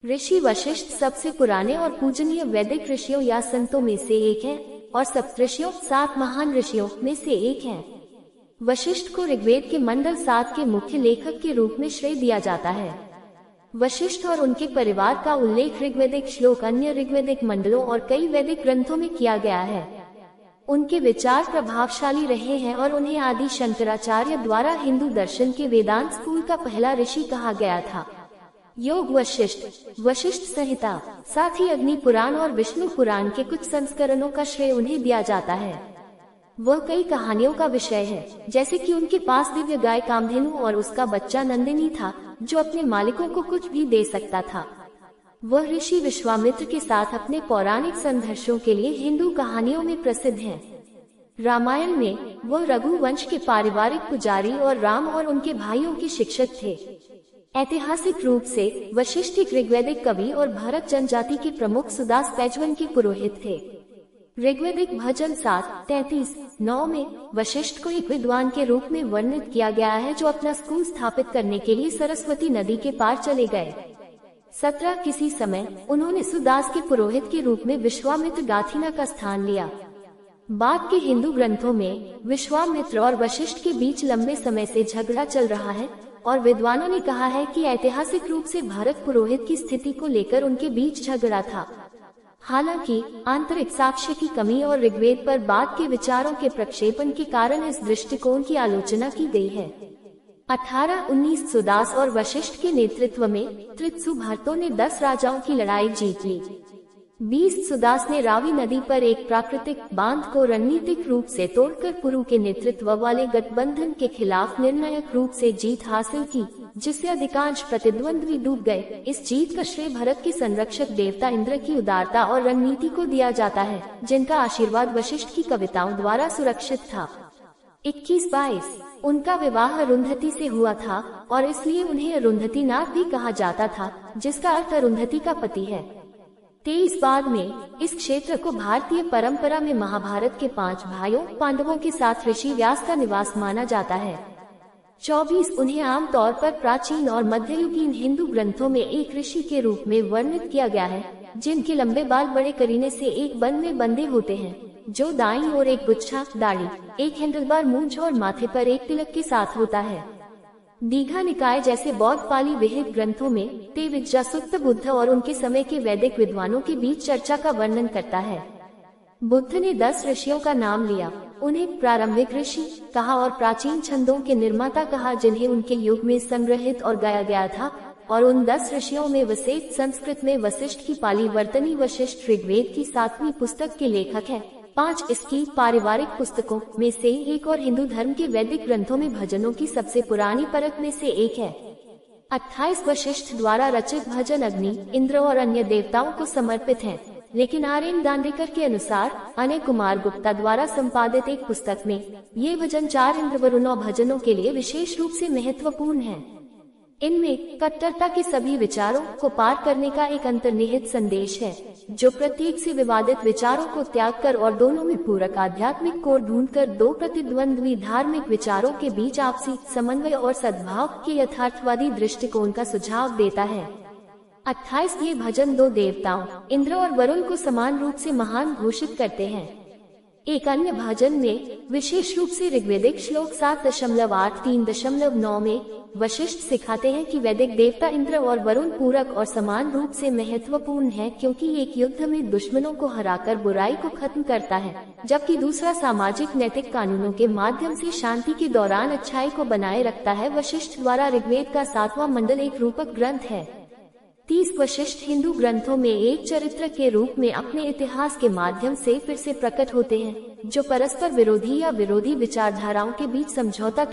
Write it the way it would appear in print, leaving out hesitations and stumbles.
ऋषि वशिष्ठ सबसे पुराने और पूजनीय वैदिक ऋषियों या संतों में से एक हैं और सप्तऋषियों 7 महान ऋषियों में से एक हैं। वशिष्ठ को ऋग्वेद के मंडल 7 के मुख्य लेखक के रूप में श्रेय दिया जाता है। वशिष्ठ और उनके परिवार का उल्लेख ऋग्वेदिक श्लोक, अन्य ऋग्वेदिक मंडलों और कई वैदिक ग्रंथों में किया गया है। उनके विचार प्रभावशाली रहे हैं और उन्हें आदि शंकराचार्य द्वारा हिंदू दर्शन के वेदांत स्कूल का पहला ऋषि कहा गया था। योग वशिष्ठ, वशिष्ठ संहिता, साथ ही अग्नि पुराण और विष्णु पुराण के कुछ संस्करणों का श्रेय उन्हें दिया जाता है। वह कई कहानियों का विषय है, जैसे कि उनके पास दिव्य गाय कामधेनु और उसका बच्चा नंदिनी था, जो अपने मालिकों को कुछ भी दे सकता था। वह ऋषि विश्वामित्र के साथ अपने पौराणिक संघर्षों के लिए हिंदू कहानियों में प्रसिद्ध हैं। रामायण में वह रघुवंश के पारिवारिक पुजारी और राम और उनके भाइयों के शिक्षक थे। ऐतिहासिक रूप से वशिष्ठ एक ऋग्वैदिक कवि और भरत जनजाति के प्रमुख सुदास पैजवन के पुरोहित थे। ऋग्वैदिक भजन 7:33-9 में वशिष्ठ को एक विद्वान के रूप में वर्णित किया गया है, जो अपना स्कूल स्थापित करने के लिए सरस्वती नदी के पार चले गए। 17 किसी समय उन्होंने सुदास के पुरोहित के रूप में विश्वामित्र गाथिना का स्थान लिया। बाद के हिंदू ग्रंथों में विश्वामित्र और वशिष्ठ के बीच लंबे समय से झगड़ा चल रहा है और विद्वानों ने कहा है कि ऐतिहासिक रूप से भरत पुरोहित की स्थिति को लेकर उनके बीच झगड़ा था। हालांकि आंतरिक साक्ष्य की कमी और ऋग्वेद पर बाद के विचारों के प्रक्षेपण के कारण इस दृष्टिकोण की आलोचना की गई है। 1819 सुदास और वशिष्ठ के नेतृत्व में त्रित्सु भरतों ने 10 राजाओं की लड़ाई जीत ली। 20 सुदास ने रावी नदी पर एक प्राकृतिक बांध को रणनीतिक रूप से तोड़कर पुरु के नेतृत्व वाले गठबंधन के खिलाफ निर्णायक रूप से जीत हासिल की, जिससे अधिकांश प्रतिद्वंद्वी डूब गए। इस जीत का श्रेय भरत के संरक्षक देवता इंद्र की उदारता और रणनीति को दिया जाता है, जिनका आशीर्वाद वशिष्ठ की कविताओं द्वारा सुरक्षित था। 21-22 उनका विवाह अरुंधति से हुआ था और इसलिए उन्हें अरुंधति नाथ भी कहा जाता था, जिसका अर्थ अरुंधति का पति है। 23 बाद में इस क्षेत्र को भारतीय परंपरा में महाभारत के 5 भाइयों पांडवों के साथ ऋषि व्यास का निवास माना जाता है। 24 उन्हें आमतौर पर प्राचीन और मध्ययुगीन हिंदू ग्रंथों में एक ऋषि के रूप में वर्णित किया गया है, जिनके लंबे बाल बड़े करीने से एक बन में बंधे होते हैं, जो दाईं ओर एक गुच्छा दाढ़ी, एक हैंडलबार मूंछ और माथे पर एक तिलक के साथ होता है। दीघा निकाय जैसे बौद्ध पाली विहित ग्रंथों में तेविज्जा सुत्त बुद्ध और उनके समय के वैदिक विद्वानों के बीच चर्चा का वर्णन करता है। बुद्ध ने 10 ऋषियों का नाम लिया, उन्हें प्रारंभिक ऋषि कहा और प्राचीन छंदों के निर्माता कहा, जिन्हें उनके युग में संग्रहित और गाया गया था। और उन 10 ऋषियों में वशिष्ठ संस्कृत में वशिष्ठ की पाली वर्तनी वशिष्ठ ऋग्वेद की 7वीं पुस्तक के लेखक है। 5 इसकी पारिवारिक पुस्तकों में से एक और हिंदू धर्म के वैदिक ग्रंथों में भजनों की सबसे पुरानी परत में से एक है। 28 वशिष्ठ द्वारा रचित भजन अग्नि, इंद्र और अन्य देवताओं को समर्पित हैं, लेकिन आर्यन दांडेकर के अनुसार अनय कुमार गुप्ता द्वारा संपादित एक पुस्तक में ये भजन 4 इंद्र वरुण भजनों के लिए विशेष रूप से महत्वपूर्ण हैं। इनमें कट्टरता के सभी विचारों को पार करने का एक अंतर्निहित संदेश है, जो प्रत्येक से विवादित विचारों को त्याग कर और दोनों में पूरक आध्यात्मिक कोर ढूंढकर 2 प्रतिद्वंद्वी धार्मिक विचारों के बीच आपसी समन्वय और सद्भाव के यथार्थवादी दृष्टिकोण का सुझाव देता है। 28 ये भजन 2 देवताओं इंद्र और वरुण को समान रूप से महान घोषित करते हैं। एक अन्य भजन में विशेष रूप से ऋग्वेदिक श्लोक 7:8-3:9 में वशिष्ठ सिखाते हैं कि वैदिक देवता इंद्र और वरुण पूरक और समान रूप से महत्वपूर्ण है, क्योंकि एक युद्ध में दुश्मनों को हराकर बुराई को खत्म करता है, जबकि दूसरा सामाजिक नैतिक कानूनों के माध्यम से शांति के दौरान अच्छाई को बनाए रखता है। वशिष्ठ द्वारा ऋग्वेद का 7वां मंडल एक रूपक ग्रंथ है। 30 वशिष्ठ हिंदू ग्रंथों में एक चरित्र के रूप में अपने इतिहास के माध्यम से फिर से प्रकट होते हैं, जो परस्पर विरोधी या विरोधी विचारधाराओं के बीच समझौता